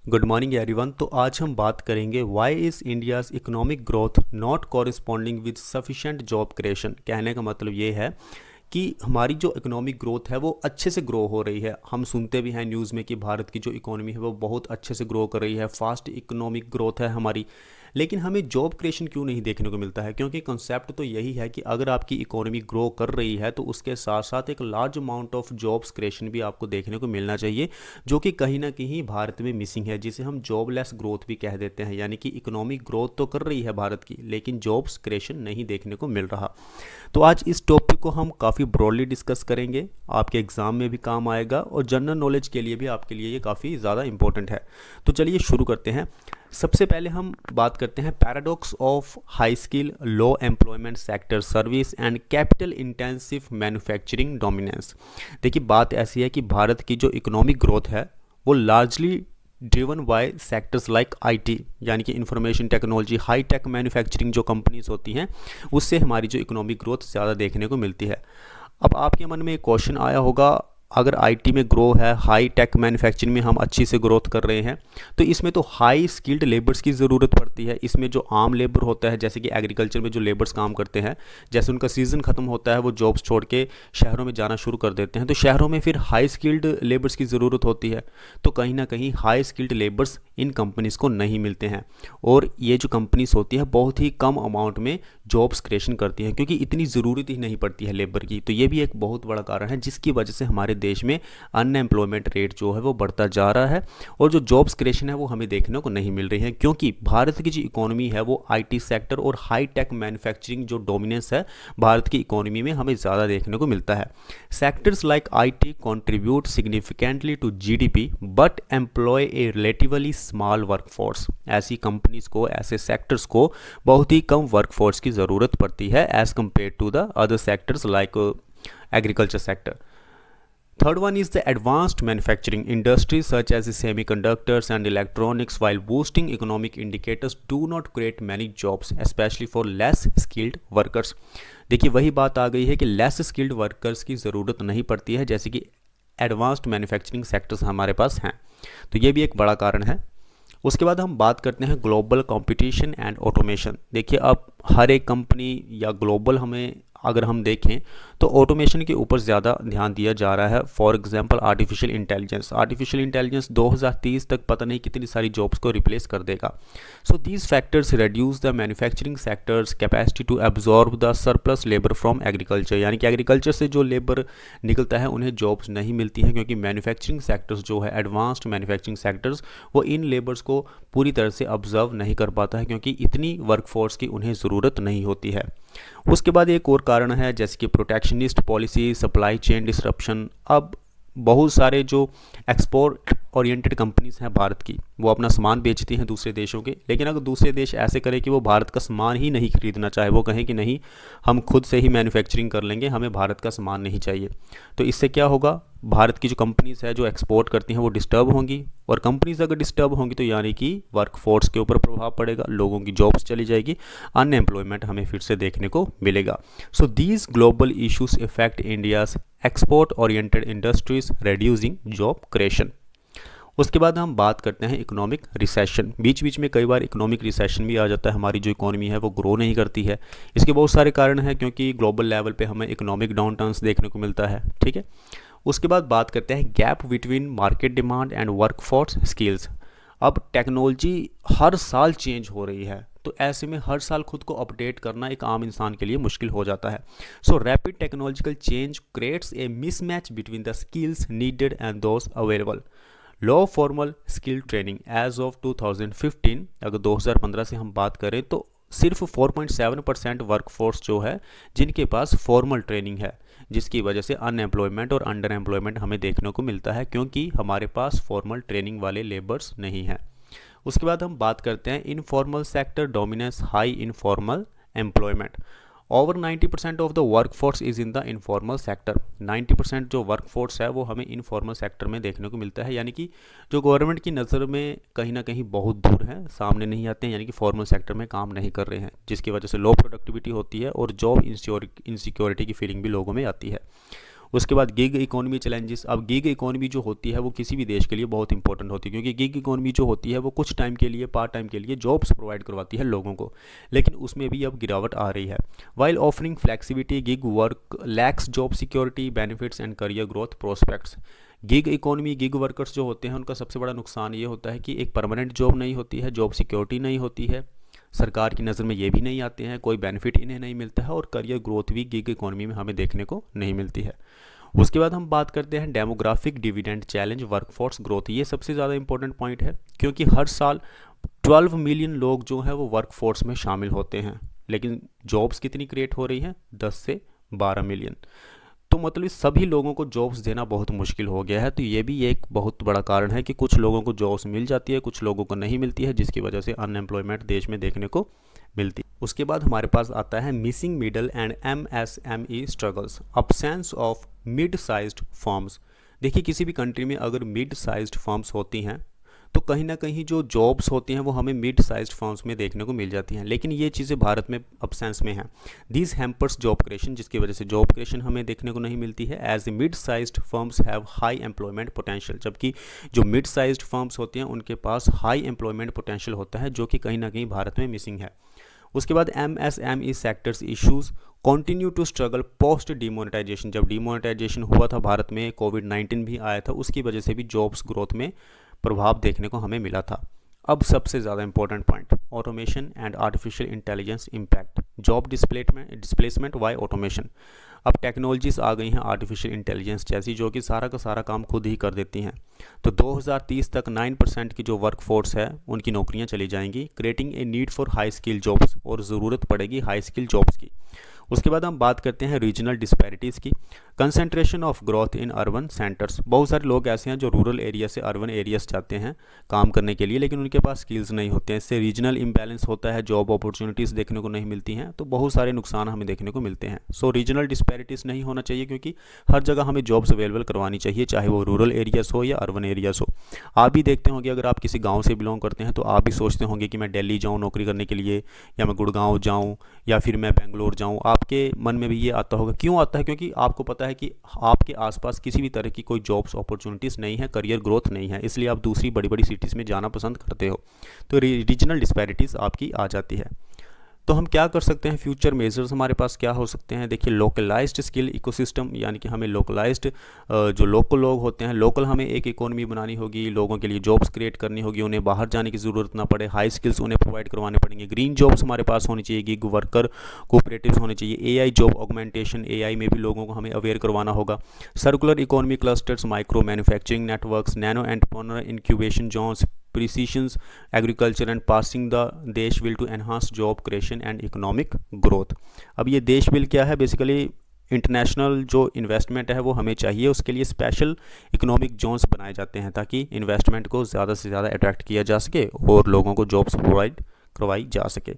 Good morning everyone. तो आज हम बात करेंगे why is India's economic growth not corresponding with sufficient job creation. कहने का मतलब ये है कि हमारी जो इकोनॉमिक ग्रोथ है वो अच्छे से ग्रो हो रही है। हम सुनते भी हैं न्यूज़ में कि भारत की जो इकोनॉमी है वो बहुत अच्छे से ग्रो कर रही है, फास्ट इकोनॉमिक ग्रोथ है हमारी, लेकिन हमें जॉब क्रिएशन क्यों नहीं देखने को मिलता है? क्योंकि कॉन्सेप्ट तो यही है कि अगर आपकी इकोनॉमी ग्रो कर रही है तो उसके साथ साथ एक large amount of jobs creation भी आपको देखने को मिलना चाहिए, जो कि कहीं ना कहीं भारत में मिसिंग है, जिसे हम जॉबलेस ग्रोथ भी कह देते हैं। यानी कि इकोनॉमिक ग्रोथ तो कर रही है भारत की, लेकिन जॉब्स क्रिएशन नहीं देखने को मिल रहा। तो आज इस टॉपिक को हम काफ़ी ब्रॉडली डिस्कस करेंगे, आपके एग्ज़ाम में भी काम आएगा और जनरल नॉलेज के लिए भी आपके लिए ये काफ़ी ज़्यादा इंपॉर्टेंट है। तो चलिए शुरू करते हैं। सबसे पहले हम बात करते हैं paradox of high skill low employment sector service and capital intensive manufacturing dominance. देखिए, बात ऐसी है कि भारत की जो इकोनॉमिक ग्रोथ है वो largely driven by sectors like IT, यानी कि information technology, high tech manufacturing जो कंपनीज होती हैं, उससे हमारी जो इकोनॉमिक ग्रोथ ज़्यादा देखने को मिलती है। अब आपके मन में एक क्वेश्चन आया होगा, अगर आईटी में ग्रो है, हाई टेक मैन्युफैक्चरिंग में हम अच्छी से ग्रोथ कर रहे हैं, तो इसमें तो हाई स्किल्ड लेबर्स की ज़रूरत पड़ती है। इसमें जो आम लेबर होता है, जैसे कि एग्रीकल्चर में जो लेबर्स काम करते हैं, जैसे उनका सीज़न ख़त्म होता है वो जॉब्स छोड़ के शहरों में जाना शुरू कर देते हैं, तो शहरों में फिर हाई स्किल्ड लेबर्स की ज़रूरत होती है। तो कहीं ना कहीं हाई स्किल्ड लेबर्स इन कंपनीज़ को नहीं मिलते हैं, और ये जो कंपनीज़ होती है बहुत ही कम अमाउंट में जॉब्स क्रिएशन करती हैं, क्योंकि इतनी ज़रूरत ही नहीं पड़ती है लेबर की। तो ये भी एक बहुत बड़ा कारण है जिसकी वजह से हमारे देश में अनएम्प्लॉयमेंट रेट जो है वो बढ़ता जा रहा है, और जो जॉब्स क्रिएशन है वो हमें देखने को नहीं मिल रही है, क्योंकि भारत की जो इकोनॉमी है वो आईटी सेक्टर और हाई टेक मैन्युफैक्चरिंग जो डोमिनेंस है भारत की इकोनॉमी में हमें ज़्यादा देखने को मिलता है। Sectors like IT contribute significantly to GDP but employ a relatively small workforce. ऐसी कंपनीज को, ऐसे सेक्टर्स को बहुत ही कम वर्कफोर्स की ज़रूरत पड़ती है as compare to the other sectors like agriculture sector. Third one is the advanced manufacturing industries such as the semiconductors and electronics, while boosting economic indicators, do not create many jobs, especially for less skilled workers. देखिए, वही बात आ गई है कि less skilled workers की ज़रूरत नहीं पड़ती है, जैसे कि एडवांस्ड मैन्युफैक्चरिंग सेक्टर्स हमारे पास हैं। तो ये भी एक बड़ा कारण है। उसके बाद हम बात करते हैं ग्लोबल कंपटीशन एंड ऑटोमेशन। देखिए, अब हर एक कंपनी या ग्लोबल हमें अगर हम देखें तो ऑटोमेशन के ऊपर ज़्यादा ध्यान दिया जा रहा है। फॉर एग्जांपल आर्टिफिशियल इंटेलिजेंस 2030 तक पता नहीं कितनी सारी जॉब्स को रिप्लेस कर देगा। So these factors reduce the manufacturing sectors capacity to absorb the surplus labour from agriculture, यानी कि एग्रीकल्चर से जो लेबर निकलता है उन्हें जॉब्स नहीं मिलती हैं, क्योंकि मैन्युफैक्चरिंग सेक्टर्स जो है, एडवांस्ड मैन्युफैक्चरिंग सेक्टर्स, वो इन लेबर्स को पूरी तरह से ऑब्जर्व नहीं कर पाता है, क्योंकि इतनी वर्कफोर्स की उन्हें ज़रूरत नहीं होती है। उसके बाद एक और कारण है जैसे कि protectionist policy, supply chain disruption. अब बहुत सारे जो एक्सपोर्ट ओरिएंटेड कंपनीज हैं भारत की, वो अपना सामान बेचती हैं दूसरे देशों के, लेकिन अगर दूसरे देश ऐसे करें कि वो भारत का सामान ही नहीं खरीदना चाहे, वो कहें कि नहीं हम खुद से ही मैन्युफैक्चरिंग कर लेंगे, हमें भारत का सामान नहीं चाहिए, तो इससे क्या होगा? भारत की जो कंपनीज है जो एक्सपोर्ट करती हैं वो डिस्टर्ब होंगी, और कंपनीज अगर डिस्टर्ब होंगी तो यानी कि वर्कफोर्स के ऊपर प्रभाव पड़ेगा, लोगों की जॉब्स चली जाएगी, अनएम्प्लॉयमेंट हमें फिर से देखने को मिलेगा। So these global issues effect India's export oriented industries, reducing job creation. उसके बाद हम बात करते हैं इकोनॉमिक रिसेशन। बीच बीच में कई बार इकोनॉमिक रिसेशन भी आ जाता है, हमारी जो इकोनॉमी है वो ग्रो नहीं करती है। इसके बहुत सारे कारण हैं, क्योंकि ग्लोबल लेवल पे हमें इकोनॉमिक डाउन टर्न्स देखने को मिलता है। ठीक है, उसके बाद बात करते हैं gap between market demand and workforce skills. अब टेक्नोलॉजी हर साल चेंज हो रही है, तो ऐसे में हर साल खुद को अपडेट करना एक आम इंसान के लिए मुश्किल हो जाता है। So rapid technological change creates a mismatch between the skills needed and those available. Low formal skill training as of 2015, अगर 2015 से हम बात करें तो सिर्फ 4.7% वर्कफोर्स जो है जिनके पास फॉर्मल ट्रेनिंग है, जिसकी वजह से अनएम्प्लॉयमेंट और अंडर एम्प्लॉयमेंट हमें देखने को मिलता है, क्योंकि हमारे पास फॉर्मल ट्रेनिंग वाले लेबर्स नहीं हैं। उसके बाद हम बात करते हैं informal sector dominance high informal employment. Over 90% of the workforce is in the informal sector. 90% जो वर्कफोर्स है वो हमें इनफॉर्मल सेक्टर में देखने को मिलता है, यानी कि जो गवर्नमेंट की नज़र में कहीं ना कहीं बहुत दूर हैं, सामने नहीं आते हैं, यानी कि फॉर्मल सेक्टर में काम नहीं कर रहे हैं, जिसकी वजह से लो प्रोडक्टिविटी होती है और जॉब इनसिक्योरिटी की फीलिंग भी लोगों में आती है। उसके बाद गिग इकोनॉमी चैलेंजेस। अब गिग इकोनॉमी जो होती है वो किसी भी देश के लिए बहुत इंपॉर्टेंट होती है, क्योंकि गिग इकोनॉमी जो होती है वो कुछ टाइम के लिए, पार्ट टाइम के लिए जॉब्स प्रोवाइड करवाती है लोगों को, लेकिन उसमें भी अब गिरावट आ रही है। While offering flexibility, gig work lakhs job security, benefits and career growth prospects. Gig economy, gig workers जो होते हैं उनका सबसे बड़ा नुकसान ये होता है कि एक परमानेंट जॉब नहीं होती है, जॉब सिक्योरिटी नहीं होती है, सरकार की नज़र में ये भी नहीं आते हैं, कोई बेनिफिट इन्हें नहीं मिलता है, और करियर ग्रोथ भी गिग इकोनॉमी में हमें देखने को नहीं मिलती है। उसके बाद हम बात करते हैं demographic dividend challenge workforce growth. ये सबसे ज़्यादा इंपॉर्टेंट पॉइंट है, क्योंकि हर साल 12 मिलियन लोग जो हैं वो वर्कफोर्स में शामिल होते हैं, लेकिन जॉब्स कितनी क्रिएट हो रही हैं, 10 से 12 मिलियन। तो मतलब सभी लोगों को जॉब्स देना बहुत मुश्किल हो गया है। तो ये भी एक बहुत बड़ा कारण है कि कुछ लोगों को जॉब्स मिल जाती है, कुछ लोगों को नहीं मिलती है, जिसकी वजह से अनएम्प्लॉयमेंट देश में देखने को मिलती है। उसके बाद हमारे पास आता है missing middle and MSME struggles, absence of mid sized firms. देखिए, किसी भी कंट्री में अगर मिड साइज्ड फर्म्स होती हैं तो कहीं ना कहीं जो जॉब्स होती हैं वो हमें मिड साइज्ड फर्म्स में देखने को मिल जाती हैं, लेकिन ये चीज़ें भारत में अब्सेंस में हैं। दिस हैम्पर्स जॉब क्रिएशन, जिसकी वजह से जॉब क्रिएशन हमें देखने को नहीं मिलती है। As a mid sized firms have high employment potential, जबकि जो मिड साइज्ड फर्म्स होती हैं उनके पास हाई एम्प्लॉयमेंट पोटेंशियल होता है, जो कि कहीं ना कहीं भारत में मिसिंग है। उसके बाद MSME sectors issues continue to struggle post demonetisation. जब डिमोनेटाइजेशन हुआ था भारत में, कोविड-19 भी आया था, उसकी वजह से भी जॉब्स ग्रोथ में प्रभाव देखने को हमें मिला था। अब सबसे ज़्यादा important point, automation and artificial intelligence impact job displacement why automation. अब टेक्नोलॉजीज आ गई हैं आर्टिफिशियल इंटेलिजेंस जैसी, जो कि सारा का सारा काम खुद ही कर देती हैं। तो 2030 तक 9% की जो वर्कफोर्स है उनकी नौकरियां चली जाएंगी, creating a need for high skill jobs, और ज़रूरत पड़ेगी हाई स्किल जॉब्स की। उसके बाद हम बात करते हैं रीजनल डिस्पैरिटीज़ की। Concentration of growth in urban centres, बहुत सारे लोग ऐसे हैं जो रूरल एरिया से अर्बन एरियाज जाते हैं काम करने के लिए, लेकिन उनके पास स्किल्स नहीं होते हैं। इससे रीजनल इम्बैलेंस होता है, जॉब अपॉर्चुनिटीज़ देखने को नहीं मिलती हैं, तो बहुत सारे नुकसान हमें देखने को मिलते हैं। सो रीजनल डिस्पैरिटीज़ नहीं होना चाहिए, क्योंकि हर जगह हमें जॉब्स अवेलेबल करवानी चाहिए, चाहे वो रूरल एरियाज हो या अर्बन एरियाज हो। आप भी देखते होंगे, अगर आप किसी गाँव से बिलोंग करते हैं तो आप भी सोचते होंगे कि मैं दिल्ली जाऊँ नौकरी करने के लिए, या मैं गुड़गांव जाऊँ, या फिर मैं बेंगलोर जाऊँ। आपके मन में भी ये आता होगा। क्यों आता है? क्योंकि आपको पता है कि आपके आसपास किसी भी तरह की कोई जॉब्स अपॉर्चुनिटीज़ नहीं है, करियर ग्रोथ नहीं है, इसलिए आप दूसरी बड़ी बड़ी सिटीज़ में जाना पसंद करते हो। तो रीजनल डिस्पैरिटीज़ आपकी आ जाती है। तो हम क्या कर सकते हैं, फ्यूचर मेजर्स हमारे पास क्या हो सकते हैं? देखिए, लोकलाइज्ड स्किल इकोसिस्टम, यानी कि हमें लोकलाइज्ड जो लोकल लोग होते हैं, लोकल हमें एक इकोनॉमी बनानी होगी, लोगों के लिए जॉब्स क्रिएट करनी होगी, उन्हें बाहर जाने की ज़रूरत ना पड़े, हाई स्किल्स उन्हें प्रोवाइड करवाने पड़ेंगे। ग्रीन जॉब्स हमारे पास होनी चाहिए, गिग वर्कर कोऑपरेटिव्स होने चाहिए, AI जॉब ऑगमेंटेशन, AI में भी लोगों को हमें अवेयर करवाना होगा। Circular economy clusters, micro manufacturing networks, nano entrepreneur incubation zones, precision agriculture and passing the Desh bill to enhance job creation and economic growth. अब ये देश बिल क्या है? बेसिकली इंटरनेशनल जो इन्वेस्टमेंट है वो हमें चाहिए, उसके लिए स्पेशल इकोनॉमिक जोन्स बनाए जाते हैं ताकि इन्वेस्टमेंट को ज़्यादा से ज़्यादा अट्रैक्ट किया जा सके और लोगों को जॉब्स प्रोवाइड करवाई जा सके।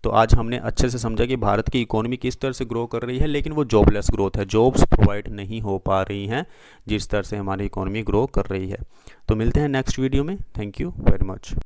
तो आज हमने अच्छे से समझा कि भारत की इकोनॉमी किस तरह से ग्रो कर रही है, लेकिन वो जॉबलेस ग्रोथ है, जॉब्स प्रोवाइड नहीं हो पा रही हैं जिस तरह से हमारी इकोनॉमी ग्रो कर रही है। तो मिलते हैं नेक्स्ट वीडियो में। Thank you very much.